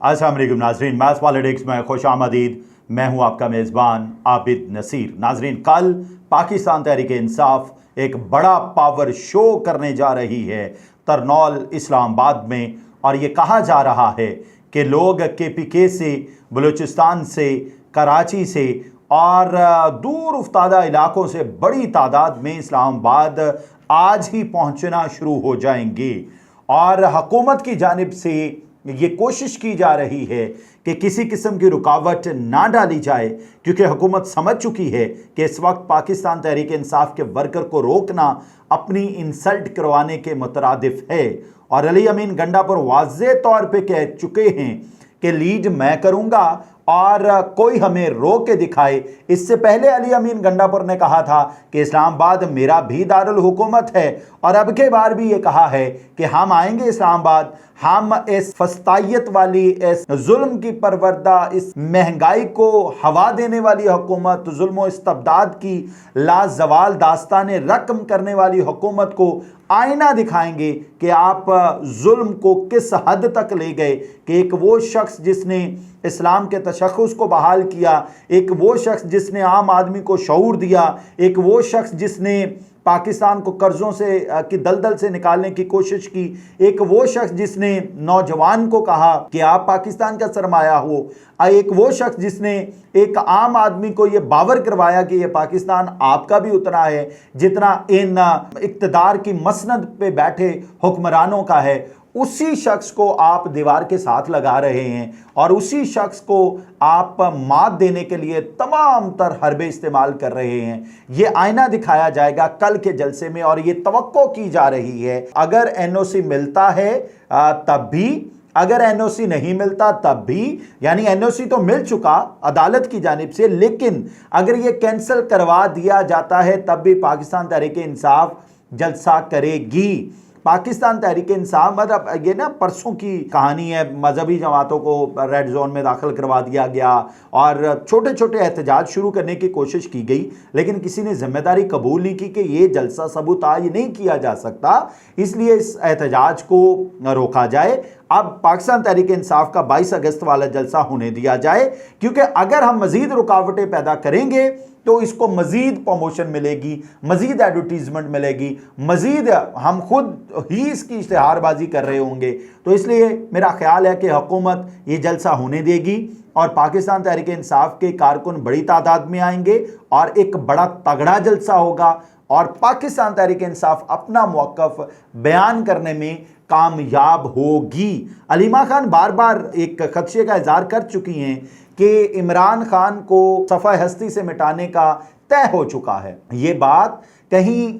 अस्सलाम वालेकुम नाजरीन, मैथ्स पॉलिटिक्स में खुश आमदीद। मैं हूं आपका मेज़बान आबिद नसीर। नाजरीन, कल पाकिस्तान तहरीक इंसाफ एक बड़ा पावर शो करने जा रही है तरनौल इस्लामाबाद में, और ये कहा जा रहा है कि लोग KPK से, बलूचिस्तान से, कराची से और दूर उफ्तादा इलाकों से बड़ी तादाद में इस्लामाबाद आज ही पहुंचना शुरू हो जाएंगे। और हुकूमत की जानिब से ये कोशिश की जा रही है कि किसी किस्म की रुकावट ना डाली जाए, क्योंकि हुकूमत समझ चुकी है कि इस वक्त पाकिस्तान तहरीक इंसाफ के वर्कर को रोकना अपनी इंसल्ट करवाने के मुतरादिफ है। और अली अमीन गंडापुर वाज़े तौर पे कह चुके हैं कि लीड मैं करूंगा और कोई हमें रोक के दिखाए। इससे पहले अली अमीन गंडापुर ने कहा था कि इस्लामाबाद मेरा भी दारुल हुकूमत है, और अब के बार भी ये कहा है कि हम आएंगे इस्लामाबाद, हम इस फस्तायत वाली, इस जुल्म की परवरदा, इस महंगाई को हवा देने वाली हुकूमत, जुल्म इस्तबदाद की लाजवाल दास्ताने रकम करने वाली हुकूमत को आईना दिखाएंगे कि आप जुल्म को किस हद तक ले गए। कि एक वो शख्स जिसने इस्लाम के तशख़्ख़ुस को बहाल किया, एक वो शख्स जिसने आम आदमी को शऊर दिया, एक वो शख्स जिसने पाकिस्तान को कर्ज़ों से की दलदल से निकालने की कोशिश की, एक वो शख्स जिसने नौजवान को कहा कि आप पाकिस्तान का सरमाया हो, एक वो शख्स जिसने एक आम आदमी को ये बावर करवाया कि ये पाकिस्तान आपका भी उतना है जितना इन इक़्तिदार की मसनद पे बैठे हुक्मरानों का है। उसी शख्स को आप दीवार के साथ लगा रहे हैं और उसी शख्स को आप मात देने के लिए तमाम तर हरबे इस्तेमाल कर रहे हैं। ये आईना दिखाया जाएगा कल के जलसे में, और ये तवक्को की जा रही है अगर NOC मिलता है तब भी, अगर NOC नहीं मिलता तब भी। यानी NOC तो मिल चुका अदालत की जानिब से, लेकिन अगर ये कैंसिल करवा दिया जाता है तब भी पाकिस्तान तहरीक इंसाफ जलसा करेगी। पाकिस्तान तहरीक इंसाफ, मतलब ये ना परसों की कहानी है, मजहबी जमातों को रेड जोन में दाखिल करवा दिया गया और छोटे छोटे एहतजाज शुरू करने की कोशिश की गई, लेकिन किसी ने जिम्मेदारी कबूल नहीं की कि ये जलसा सबूताज नहीं किया जा सकता, इसलिए इस एहतजाज को रोका जाए। अब पाकिस्तान तहरीक इंसाफ का 22 अगस्त वाला जलसा होने दिया जाए, क्योंकि अगर हम मजीद रुकावटें पैदा करेंगे तो इसको मजीद प्रमोशन मिलेगी, मजीद एडवर्टीजमेंट मिलेगी, मजीद हम खुद ही इसकी इश्तिहारबाजी कर रहे होंगे। तो इसलिए मेरा ख्याल है कि हुकूमत ये जलसा होने देगी और पाकिस्तान तहरीक इंसाफ के कारकुन बड़ी तादाद में आएंगे और एक बड़ा तगड़ा जलसा होगा और पाकिस्तान तहरीक इंसाफ अपना मौक़िफ़ बयान करने में कामयाब होगी। अलीमा खान बार बार एक खदशे का इज़हार कर चुकी हैं कि इमरान खान को सफ़ा हस्ती से मिटाने का तय हो चुका है। ये बात कहीं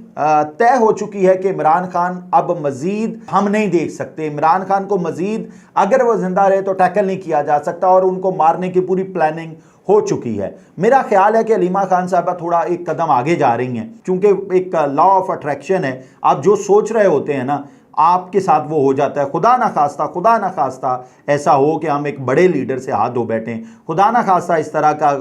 तय हो चुकी है कि इमरान खान अब मज़ीद हम नहीं देख सकते। इमरान खान को मज़ीद अगर वो ज़िंदा रहे तो टैकल नहीं किया जा सकता और उनको मारने की पूरी प्लानिंग हो चुकी है। मेरा ख्याल है कि अलीमा खान साहबा थोड़ा एक कदम आगे जा रही हैं, क्योंकि एक लॉ ऑफ अट्रैक्शन है। आप जो सोच रहे होते हैं ना, आपके साथ वो हो जाता है। खुदा ना खास्ता ऐसा हो कि हम एक बड़े लीडर से हाथ धो बैठें, खुदा ना खास्ता इस तरह का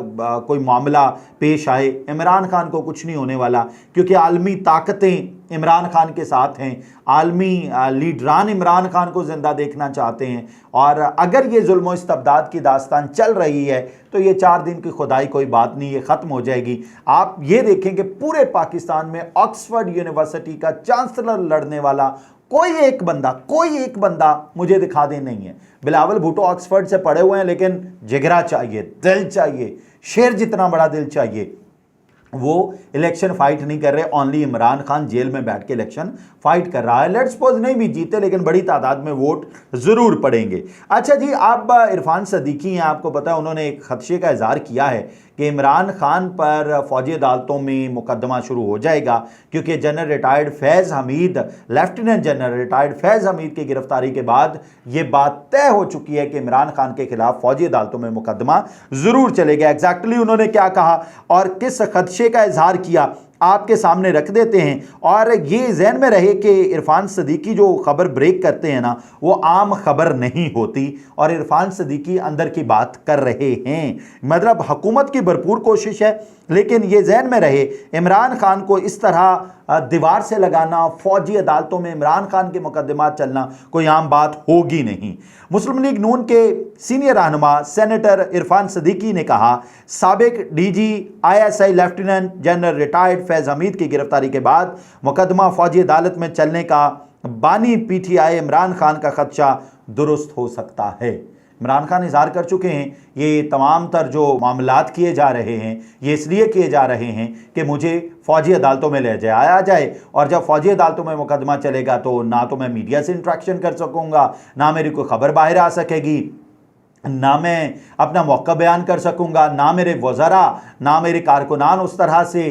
कोई मामला पेश आए। इमरान खान को कुछ नहीं होने वाला, क्योंकि आलमी ताकतें इमरान खान के साथ हैं, आलमी लीडरान इमरान खान को ज़िंदा देखना चाहते हैं। और अगर ये जुल्म और इस्तबदाद की दास्तान चल रही है तो ये 4 दिन की खुदाई कोई बात नहीं, ये ख़त्म हो जाएगी। आप ये देखें कि पूरे पाकिस्तान में ऑक्सफोर्ड यूनिवर्सिटी का चांसलर लड़ने वाला कोई एक बंदा मुझे दिखा दे नहीं है। बिलावल भुट्टो ऑक्सफोर्ड से पढ़े हुए हैं, लेकिन जिगरा चाहिए, दिल चाहिए, शेर जितना बड़ा दिल चाहिए। वो इलेक्शन फाइट नहीं कर रहे, ओनली इमरान खान जेल में बैठ के इलेक्शन फाइट कर रहा है। लेट्स सपोज नहीं भी जीते, लेकिन बड़ी तादाद में वोट ज़रूर पड़ेंगे। अच्छा जी, आप इरफान सदीकी हैं, आपको पता है उन्होंने एक खदशे का इज़हार किया है कि इमरान खान पर फ़ौजी अदालतों में मुकदमा शुरू हो जाएगा, क्योंकि general retired Faiz Hamid, lieutenant general retired Faiz Hameed की गिरफ्तारी के बाद ये बात तय हो चुकी है कि इमरान खान के खिलाफ फ़ौजी अदालतों में मुकदमा ज़रूर चलेगा। एग्जैक्टली उन्होंने क्या कहा और किस खदशे का इजहार किया, आपके सामने रख देते हैं। और ये ज़हन में रहे कि इरफान सदीकी जो खबर ब्रेक करते हैं ना, वो आम खबर नहीं होती और इरफान सदीकी अंदर की बात कर रहे हैं। मतलब हुकूमत की भरपूर कोशिश है लेकिन ये जहन में रहे, इमरान खान को इस तरह दीवार से लगाना, फौजी अदालतों में इमरान खान के मुकदमात चलना कोई आम बात होगी नहीं। मुस्लिम लीग नून के सीनियर रहनुमा सेनेटर इरफान सदीकी ने कहा, साबिक DG ISI lieutenant general retired Faiz Hameed की गिरफ्तारी के बाद मुकदमा फौजी अदालत में चलने का बानी PTI इमरान खान का खदशा दुरुस्त हो सकता है। इमरान खान इजहार कर चुके हैं ये तमाम तर जो मामलात किए जा रहे हैं ये इसलिए किए जा रहे हैं कि मुझे फ़ौजी अदालतों में ले जाया जाए, और जब फ़ौजी अदालतों में मुकदमा चलेगा तो ना तो मैं मीडिया से इंट्रैक्शन कर सकूँगा, ना मेरी कोई ख़बर बाहर आ सकेगी, ना मैं अपना मौका बयान कर सकूंगा, ना मेरे वज़रा, ना मेरे कारकुनान उस तरह से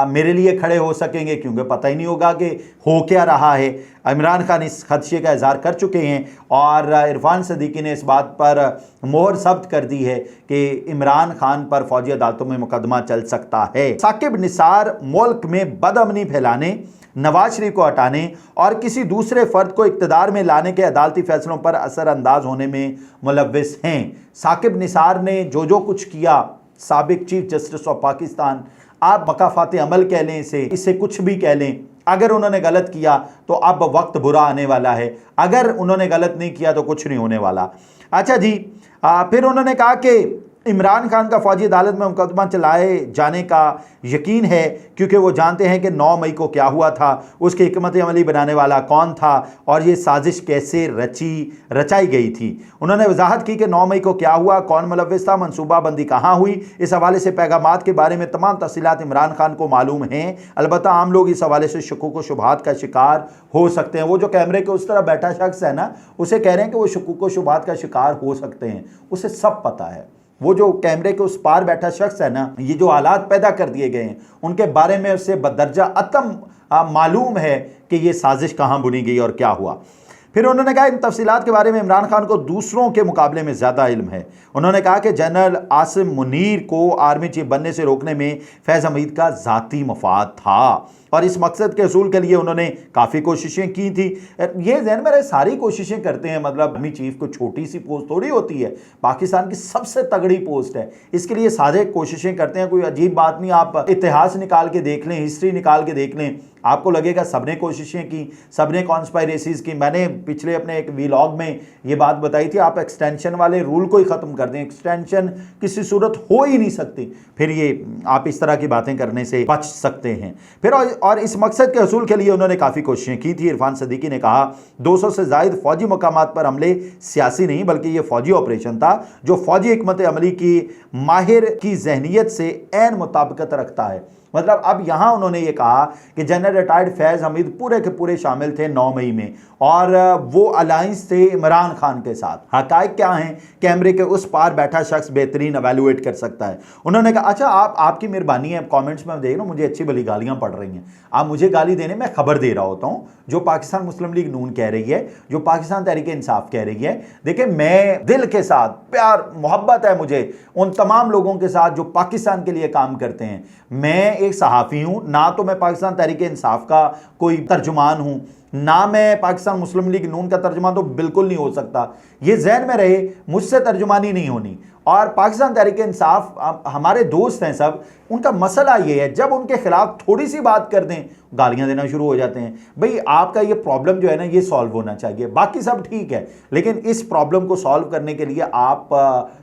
मेरे लिए खड़े हो सकेंगे, क्योंकि पता ही नहीं होगा कि हो क्या रहा है। इमरान खान इस खदशे का इजहार कर चुके हैं और इरफान सदीकी ने इस बात पर मोहर सब्त कर दी है कि इमरान खान पर फौजी अदालतों में मुकदमा चल सकता है। साकिब निसार मुल्क में बदअमनी फैलाने, नवाज शरीफ को हटाने और किसी दूसरे फर्द को इक़्तिदार में लाने के अदालती फैसलों पर असरअंदाज होने में मुलव्विस हैं। साकिब निसार ने जो कुछ किया, साबिक चीफ जस्टिस ऑफ पाकिस्तान, आप मकाफात अमल कह लें इससे कुछ भी कह लें, अगर उन्होंने गलत किया तो अब वक्त बुरा आने वाला है, अगर उन्होंने गलत नहीं किया तो कुछ नहीं होने वाला। अच्छा जी, फिर उन्होंने कहा कि इमरान खान का फौजी अदालत में मुकदमा चलाए जाने का यकीन है क्योंकि वो जानते हैं कि 9 मई को क्या हुआ था, उसकी हिकमत अमली बनाने वाला कौन था और ये साजिश कैसे रचाई गई थी। उन्होंने वजाहत की कि 9 मई को क्या हुआ, कौन मुलव्विस था, मनसूबाबंदी कहाँ हुई। इस हवाले से पैगामात के बारे में तमाम तफसीलात इमरान खान को मालूम हैं। अलबत्ता आम लोग इस हवाले से शकूक व शुबहात का शिकार हो सकते हैं। वो जो कैमरे के उस तरह बैठा शख्स है ना, उसे कह रहे हैं कि वो शकूक व शुबहात का शिकार हो सकते हैं, उसे सब पता है। वो जो कैमरे के उस पार बैठा शख्स है ना, ये जो हालात पैदा कर दिए गए हैं उनके बारे में उससे बदर्जा अतम मालूम है कि ये साजिश कहाँ बुनी गई और क्या हुआ। फिर उन्होंने कहा इन तफसीलात के बारे में इमरान खान को दूसरों के मुकाबले में ज़्यादा इल्म है। उन्होंने कहा कि जनरल आसिम मुनीर को आर्मी चीफ बनने से रोकने में फैज़ हमीद का ज़ाती मफाद था और इस मकसद के असूल के लिए उन्होंने काफ़ी कोशिशें की थी। ये जहन में रहे, सारी कोशिशें करते हैं, मतलब आर्मी चीफ को छोटी सी पोस्ट थोड़ी होती है, पाकिस्तान की सबसे तगड़ी पोस्ट है, इसके लिए सारे कोशिशें करते हैं। कोई अजीब बात नहीं, आप इतिहास निकाल के देख लें, हिस्ट्री निकाल के देख लें, आपको लगेगा सबने कोशिशें की, सबने कॉन्स्पायरेसीज की। मैंने पिछले अपने एक व्लॉग में ये बात बताई थी, आप एक्सटेंशन वाले रूल को ही ख़त्म कर दें, एक्सटेंशन किसी सूरत हो ही नहीं सकती, फिर ये आप इस तरह की बातें करने से बच सकते हैं। फिर और इस मकसद के हसूल के लिए उन्होंने काफ़ी कोशिशें की थी। इरफान सदीकी ने कहा 200 से ज़ायद फ़ौजी मकामात पर हमले सियासी नहीं बल्कि ये फ़ौजी ऑपरेशन था जो फ़ौजी हिकमत अमली की माहिर की जहनीत से ऐन मुताबिकत रखता है। मतलब अब यहाँ उन्होंने ये कहा कि जनरल रिटायर्ड फैज़ हमीद पूरे के पूरे शामिल थे 9 मई में और वो अलायंस थे इमरान खान के साथ। हक़ाइक़ क्या हैं, कैमरे के उस पार बैठा शख्स बेहतरीन एवेलुएट कर सकता है। उन्होंने कहा अच्छा आपकी मेहरबानी है, कमेंट्स में देख रहा हूँ मुझे अच्छी भली गालियाँ पड़ रही हैं, आप मुझे गाली देने में खबर दे रहा होता हूँ। जो पाकिस्तान मुस्लिम लीग नून कह रही है, जो पाकिस्तान तहरीक इंसाफ कह रही है, देखिए मैं दिल के साथ प्यार मोहब्बत है मुझे उन तमाम लोगों के साथ जो पाकिस्तान के लिए काम करते हैं। मैं एक सहाफ़ी हूँ, ना तो मैं पाकिस्तान तहरीक इंसाफ का कोई तर्जुमान हूँ, ना मैं पाकिस्तान मुस्लिम लीग नून का तर्जुमान तो बिल्कुल नहीं हो सकता। ये जहन में रहे, मुझसे तर्जुमानी नहीं होनी। और पाकिस्तान तहरीक इंसाफ हमारे दोस्त हैं सब, उनका मसला ये है जब उनके खिलाफ थोड़ी सी बात कर दें गालियां देना शुरू हो जाते हैं। भाई आपका ये प्रॉब्लम जो है ना ये सॉल्व होना चाहिए, बाकी सब ठीक है, लेकिन इस प्रॉब्लम को सॉल्व करने के लिए आप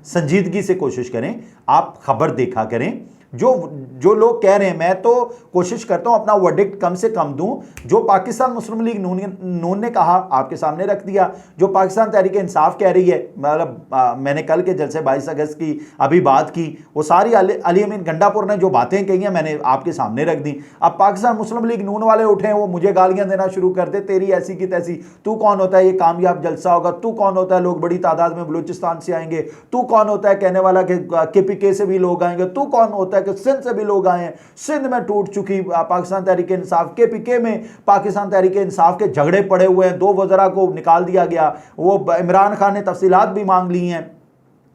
संजीदगी से कोशिश करें, आप खबर देखा करें। जो लोग कह रहे हैं, मैं तो कोशिश करता हूं अपना वर्डिक्ट कम से कम दूं। जो पाकिस्तान मुस्लिम लीग नून ने कहा आपके सामने रख दिया, जो पाकिस्तान तहरीक इंसाफ कह रही है, मतलब मैंने कल के जलसे 22 अगस्त की अभी बात की, वो सारी अली अमीन गंडापुर ने जो बातें कही हैं मैंने आपके सामने रख दी। अब पाकिस्तान मुस्लिम लीग नून वाले उठे हैं, वो मुझे गालियां देना शुरू कर दे, तेरी ऐसी की तैसी, तू कौन होता है ये कामयाब जलसा होगा, तू कौन होता है लोग बड़ी तादाद में बलूचिस्तान से आएंगे, तू कौन होता है कहने वाला कि KPK से भी लोग आएंगे, तू कौन होता है कि सिंध से भी लोग आए हैं। सिंध में टूट चुकी पाकिस्तान तहरीक इंसाफ, KPK में पाकिस्तान तहरीक इंसाफ के झगड़े पड़े हुए हैं, 2 वज़रा को निकाल दिया गया, वो इमरान खान ने तफसीलात भी मांग ली हैं।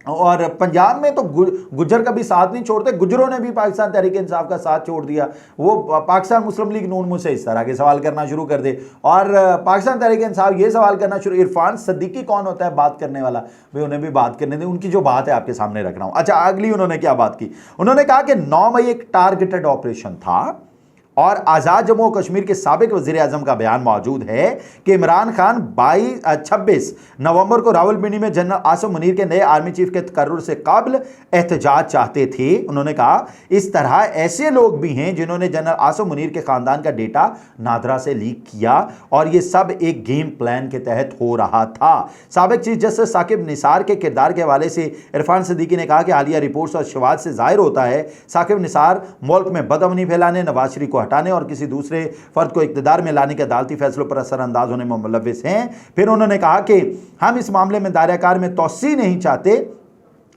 और पंजाब में तो गुज्जर का भी साथ नहीं छोड़ते, गुज्जरों ने भी पाकिस्तान तहरीक इंसाफ का साथ छोड़ दिया। वो पाकिस्तान मुस्लिम लीग नून मुझसे इस तरह के सवाल करना शुरू कर दे, और पाकिस्तान तहरीक इंसाफ ये सवाल करना शुरू, इरफान सिद्दीकी कौन होता है बात करने वाला, भाई उन्हें भी बात करने दें, उनकी जो बात है आपके सामने रख रहा हूं। अच्छा, अगली उन्होंने क्या बात की, उन्होंने कहा कि 9 मई एक टारगेटेड ऑपरेशन था, और आज़ाद जम्मू और कश्मीर के साबिक वज़ीर आज़म का बयान मौजूद है कि इमरान खान 26 नवंबर को रावलपिंडी में जनरल आसिम मुनीर के नए आर्मी चीफ के तकर्रुर से काबिल एहतजाज चाहते थे। उन्होंने कहा इस तरह ऐसे लोग भी हैं जिन्होंने जनरल आसिम मुनीर के ख़ानदान का डेटा नादरा से लीक किया, और ये सब एक गेम प्लान के तहत हो रहा था। साबिक चीफ जस्टिस साकिब निसार के किरदार के हवाले से इरफान सिद्दीकी ने कहा कि हालिया रिपोर्ट्स और शवाहद से जाहिर होता है साकिब निसार मुल्क में बदअमनी फैलाने, नवाज शरीफ को हटाने और किसी दूसरे फर्द को इक़्तिदार में लाने के अदालती फैसलों पर असरअंदाज होने में मुलव्विस हैं। फिर उन्होंने कहा कि हम इस मामले में दायराकार में तौसी नहीं चाहते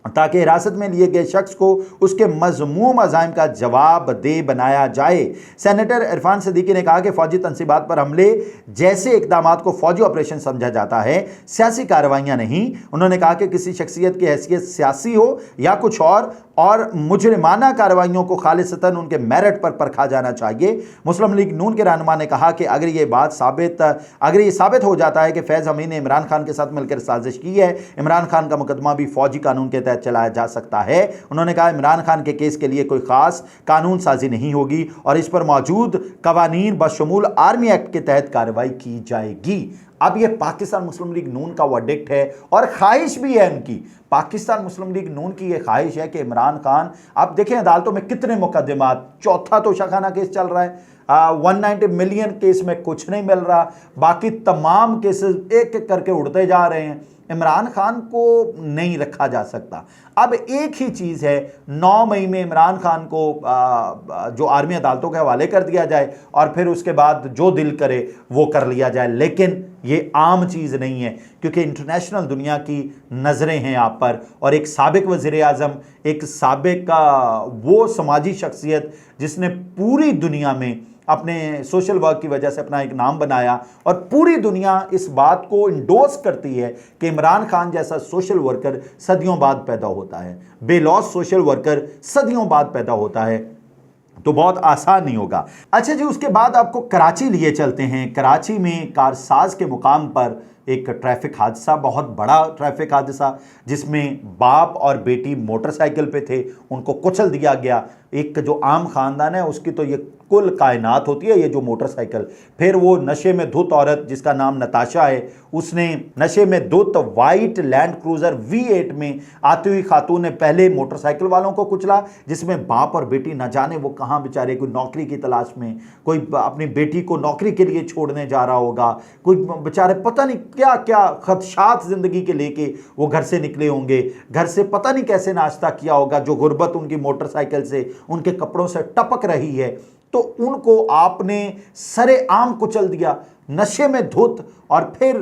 ताकि हिरासत में लिए गए शख्स को उसके मज़मूम अज़ाइम का जवाब दे बनाया जाए। सेनेटर इरफान सिद्दीकी ने कहा कि फौजी तनसीबात पर हमले जैसे इकदाम को फौजी ऑपरेशन समझा जाता है, सियासी कार्रवाइयाँ नहीं। उन्होंने कहा कि किसी शख्सियत की हैसियत सियासी हो या कुछ और मुजरिमाना कार्रवाइयों को खालिसतन उनके मेरिट पर परखा जाना चाहिए। मुस्लिम लीग नून के रहनुमा ने कहा कि अगर ये साबित हो जाता है कि फैज़ अमीन ने इमरान खान के साथ मिलकर साजिश की है, इमरान खान का मुकदमा भी फौजी कानून के तहत चलाया जा सकता है। उन्होंने कहा इमरान खान के केस के लिए कोई खास कानून साजी नहीं होगी और इस पर मौजूद कवानीन बशमूल आर्मी एक्ट के तहत कार्रवाई की जाएगी। अब ये पाकिस्तान मुस्लिम लीग नून का वर्डिक्ट है और ख्वाहिश भी है इनकी। पाकिस्तान मुस्लिम लीग नून की ये ख्वाहिश है कि इमरान खान, आप देखें अदालतों में कितने मुकदमात, चौथा तोशाखाना केस चल रहा है, 190 मिलियन केस में कुछ नहीं मिल रहा, बाकी तमाम केसेस एक एक करके उड़ते जा रहे हैं। इमरान खान को नहीं रखा जा सकता। अब एक ही चीज़ है, 9 मई में इमरान खान को जो आर्मी अदालतों के हवाले कर दिया जाए और फिर उसके बाद जो दिल करे वो कर लिया जाए, लेकिन ये आम चीज़ नहीं है क्योंकि इंटरनेशनल दुनिया की नज़रें हैं आप पर, और एक साबिक वज़ीर आज़म, एक साबिक वो समाजी शख्सियत जिसने पूरी दुनिया में अपने सोशल वर्क की वजह से अपना एक नाम बनाया, और पूरी दुनिया इस बात को इंडोर्स करती है कि इमरान खान जैसा सोशल वर्कर सदियों बाद पैदा होता है, बेलौस सोशल वर्कर सदियों बाद पैदा होता है, तो बहुत आसान नहीं होगा। अच्छा जी, उसके बाद आपको कराची लिए चलते हैं। कराची में कारसाज के मुकाम पर एक ट्रैफिक हादसा, बहुत बड़ा ट्रैफिक हादसा, जिसमें बाप और बेटी मोटरसाइकिल पे थे, उनको कुचल दिया गया। एक जो आम खानदान है उसकी तो ये कुल कायनात होती है, ये जो मोटरसाइकिल। फिर वो नशे में धुत औरत जिसका नाम नताशा है, उसने नशे में धुत वाइट लैंड क्रूजर V8 में आती हुई खातून ने पहले मोटरसाइकिल वालों को कुचला, जिसमें बाप और बेटी न जाने वो कहाँ बेचारे, कोई नौकरी की तलाश में, कोई अपनी बेटी को नौकरी के लिए छोड़ने जा रहा होगा, कोई बेचारे पता नहीं क्या क्या खदशात ज़िंदगी के लेके वो घर से निकले होंगे, घर से पता नहीं कैसे नाश्ता किया होगा, जो गुर्बत उनकी मोटरसाइकिल से, उनके कपड़ों से टपक रही है, तो उनको आपने सरेआम कुचल दिया नशे में धुत। और फिर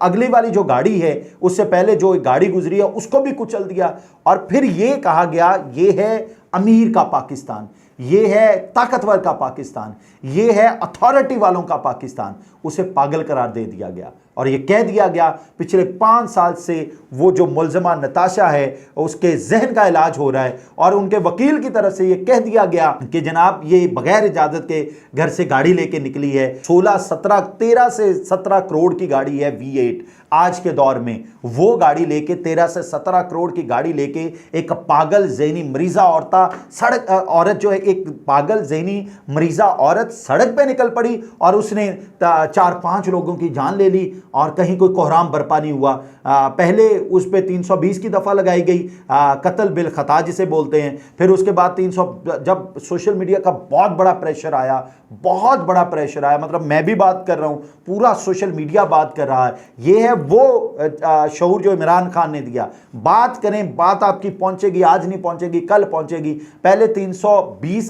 अगली वाली जो गाड़ी है, उससे पहले जो गाड़ी गुजरी है उसको भी कुचल दिया। और फिर ये कहा गया ये है अमीर का पाकिस्तान, ये है ताकतवर का पाकिस्तान, ये है अथॉरिटी वालों का पाकिस्तान। उसे पागल करार दे दिया गया और ये कह दिया गया पिछले 5 साल से वो जो मुलजमा नताशा है उसके जहन का इलाज हो रहा है, और उनके वकील की तरफ से ये कह दिया गया कि जनाब ये बगैर इजाज़त के घर से गाड़ी लेके निकली है। 13 से 17 करोड़ की गाड़ी है V8 आज के दौर में। वो गाड़ी लेके 13 से 17 करोड़ की गाड़ी लेके एक पागल ज़हनी मरीज़ा औरत जो है, एक पागल ज़हनी मरीज़ा औरत सड़क पे निकल पड़ी और उसने 4-5 लोगों की जान ले ली और कहीं कोई कोहराम बर्पा नहीं हुआ। पहले उस पर 320 की दफ़ा लगाई गई, कत्ल बिल खता जिसे बोलते हैं। फिर उसके बाद 300, जब सोशल मीडिया का बहुत बड़ा प्रेशर आया, मतलब मैं भी बात कर रहा हूँ, पूरा सोशल मीडिया बात कर रहा है, ये है वो शऊर जो इमरान खान ने दिया। बात करें, बात आपकी पहुंचेगी, आज नहीं पहुंचेगी कल पहुंचेगी। पहले 320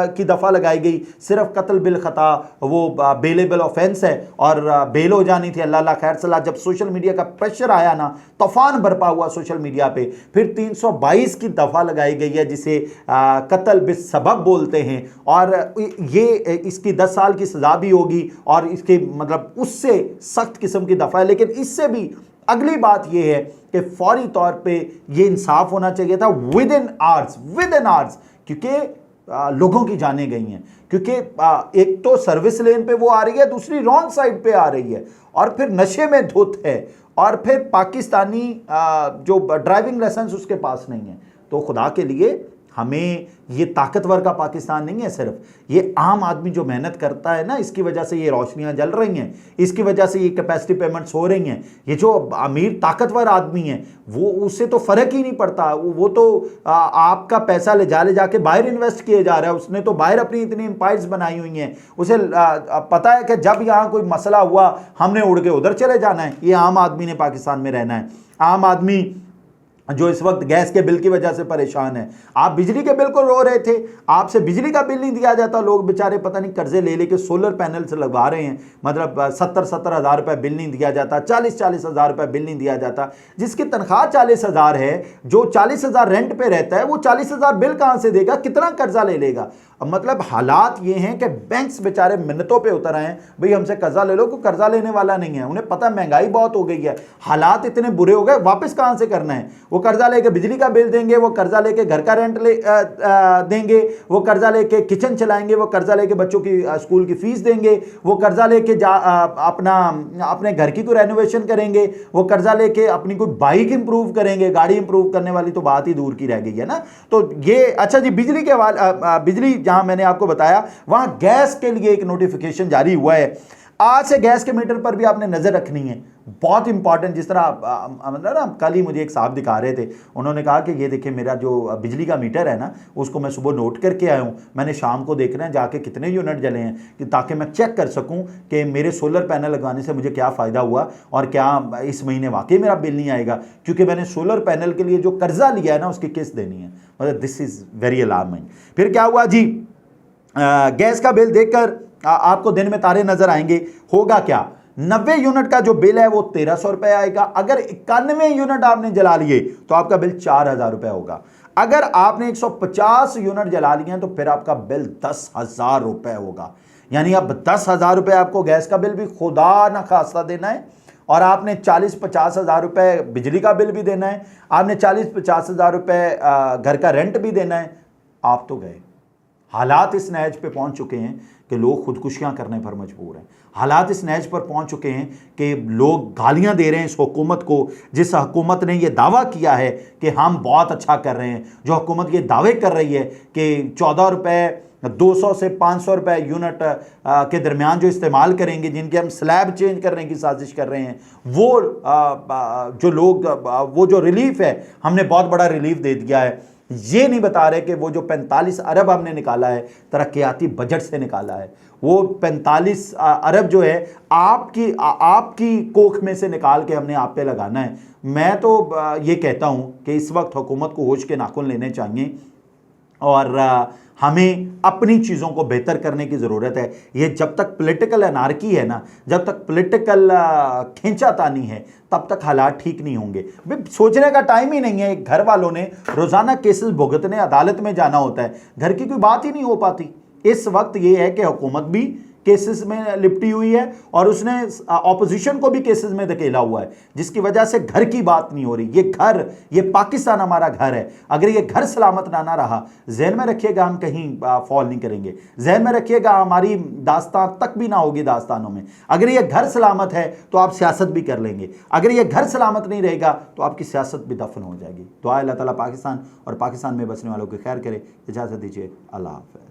की दफ़ा लगाई गई, सिर्फ कत्ल बिल खता वो बेलेबल ऑफेंस है और बेल हो जानी थी, अल्लाह खैर सलाह। जब सोशल मीडिया का प्रेशर आया ना, तूफान बरपा हुआ सोशल मीडिया पे, फिर 322 की दफ़ा लगाई गई है जिसे कत्ल बिस्सबब बोलते हैं, और ये इसकी 10 साल की सज़ा भी होगी और इसके मतलब उससे सख्त किस्म की दफ़ा है। लेकिन इससे भी अगली बात यह है कि फौरी तौर पे ये इंसाफ होना चाहिए था विद इन आवर्स, क्योंकि लोगों की जानें गई हैं, क्योंकि एक तो सर्विस लेन पे वो आ रही है, दूसरी रॉन्ग साइड पे आ रही है, और फिर नशे में धुत है, और फिर पाकिस्तानी जो ड्राइविंग लाइसेंस उसके पास नहीं है। तो खुदा के लिए हमें ये ताकतवर का पाकिस्तान नहीं है, सिर्फ ये आम आदमी जो मेहनत करता है ना, इसकी वजह से ये रोशनियां जल रही हैं, इसकी वजह से ये कैपेसिटी पेमेंट्स हो रही हैं। ये जो अमीर ताकतवर आदमी है वो, उससे तो फर्क ही नहीं पड़ता, वो तो आपका पैसा ले जाके बाहर इन्वेस्ट किए जा रहा है। उसने तो बाहर अपनी इतनी एम्पायर्स बनाई हुई हैं, उसे पता है कि जब यहाँ कोई मसला हुआ हमने उड़ के उधर चले जाना है। ये आम आदमी ने पाकिस्तान में रहना है। आम आदमी जो इस वक्त गैस के बिल की वजह से परेशान है, आप बिजली के बिल को रो रहे थे, आपसे बिजली का बिल नहीं दिया जाता, लोग बेचारे पता नहीं कर्जे ले लेके सोलर पैनल से लगवा रहे हैं, मतलब 70 हज़ार रुपये बिल नहीं दिया जाता, 40 हज़ार रुपये बिल नहीं दिया जाता। जिसकी तनख्वाह 40 हज़ार है, जो 40 हज़ार रेंट पे रहता है, वो 40 हज़ार बिल कहाँ से देगा, कितना कर्जा ले लेगा। मतलब हालात ये हैं कि बैंक्स बेचारे मिन्नतों पे उतर आए हैं, भाई हमसे कर्जा ले लो, कोई कर्जा लेने वाला नहीं है। उन्हें पता महंगाई बहुत हो गई है, हालात इतने बुरे हो गए, वापस कहाँ से करना है। वो कर्जा लेके बिजली का बिल देंगे, वो कर्जा लेके घर का रेंट देंगे, वो कर्जा लेके किचन चलाएंगे, वो कर्जा लेके बच्चों की स्कूल की फीस देंगे, वो कर्जा लेके अपने घर की कोई रेनोवेशन करेंगे, वो कर्जा लेके अपनी कोई बाइक इंप्रूव करेंगे। गाड़ी इंप्रूव करने वाली तो बात ही दूर की रह गई है ना। तो ये अच्छा जी, बिजली के बिजली जहां मैंने आपको बताया, वहां गैस के लिए एक नोटिफिकेशन जारी हुआ है। आज से गैस के मीटर पर भी आपने नजर रखनी है, बहुत इंपॉर्टेंट। जिस तरह मतलब ना, कल ही मुझे एक साहब दिखा रहे थे, उन्होंने कहा कि ये देखिए मेरा जो बिजली का मीटर है ना, उसको मैं सुबह नोट करके आया हूँ, मैंने शाम को देखना है जाके कितने यूनिट जले हैं, कि ताकि मैं चेक कर सकूँ कि मेरे सोलर पैनल लगवाने से मुझे क्या फ़ायदा हुआ और क्या इस महीने वाकई मेरा बिल नहीं आएगा, क्योंकि मैंने सोलर पैनल के लिए जो कर्जा लिया है ना, उसकी किस्त देनी है। मतलब दिस इज़ वेरी अलार्मिंग। फिर क्या हुआ जी, गैस का बिल देखकर आपको दिन में तारे नजर आएंगे। होगा क्या, 90 यूनिट का जो बिल है वो 1300 रुपए आएगा। अगर 91 यूनिट आपने जला लिए तो आपका बिल 4000 रुपए होगा। अगर आपने 150 यूनिट जला लिए हैं तो फिर आपका बिल 10,000 रुपए होगा। यानी अब 10,000 रुपए आपको गैस का बिल भी खुदा ना खास्ता देना है, और आपने 40-50 हज़ार रुपए बिजली का बिल भी देना है, आपने 40-50 हज़ार रुपए घर का रेंट भी देना है। आप तो गए। हालात इस नहज पे पहुंच चुके हैं कि लोग खुदकुशियां करने पर मजबूर हैं। हालात इस नहज पर पहुंच चुके हैं कि लोग गालियां दे रहे हैं इस हुकूमत को, जिस हुकूमत ने यह दावा किया है कि हम बहुत अच्छा कर रहे हैं, जो हुकूमत ये दावे कर रही है कि 14 रुपये 200 से 500 रुपये यूनिट के दरमियान जो इस्तेमाल करेंगे, जिनके हम स्लैब चेंज करने की साजिश कर रहे हैं, वो जो लोग वो जो रिलीफ है, हमने बहुत बड़ा रिलीफ दे दिया है। ये नहीं बता रहे कि वो जो 45 अरब हमने निकाला है तरक्याती बजट से निकाला है, वो 45 अरब जो है आपकी कोख में से निकाल के हमने आप पे लगाना है। मैं तो ये कहता हूँ कि इस वक्त हुकूमत को होश के नाखून लेने चाहिए और हमें अपनी चीज़ों को बेहतर करने की ज़रूरत है। ये जब तक पॉलिटिकल अनार्की है ना, जब तक पॉलिटिकल खींचातानी है, तब तक हालात ठीक नहीं होंगे। सोचने का टाइम ही नहीं है। घर वालों ने रोज़ाना केसेस भुगतने अदालत में जाना होता है, घर की कोई बात ही नहीं हो पाती। इस वक्त ये है कि हुकूमत भी केसेस में लिपटी हुई है और उसने ऑपोजिशन को भी केसेस में धकेला हुआ है, जिसकी वजह से घर की बात नहीं हो रही। ये पाकिस्तान हमारा घर है। अगर ये घर सलामत ना रहा, जहन में रखिएगा हम कहीं फॉल नहीं करेंगे। जहन में रखिएगा हमारी दास्तां तक भी ना होगी दास्तानों में। अगर ये घर सलामत है तो आप सियासत भी कर लेंगे, अगर ये घर सलामत नहीं रहेगा तो आपकी सियासत भी दफन हो जाएगी। दुआ अल्लाह ताला पाकिस्तान और पाकिस्तान में बसने वालों की खैर करे। इजाज़त दीजिए, अल्लाह हाफ़िज़।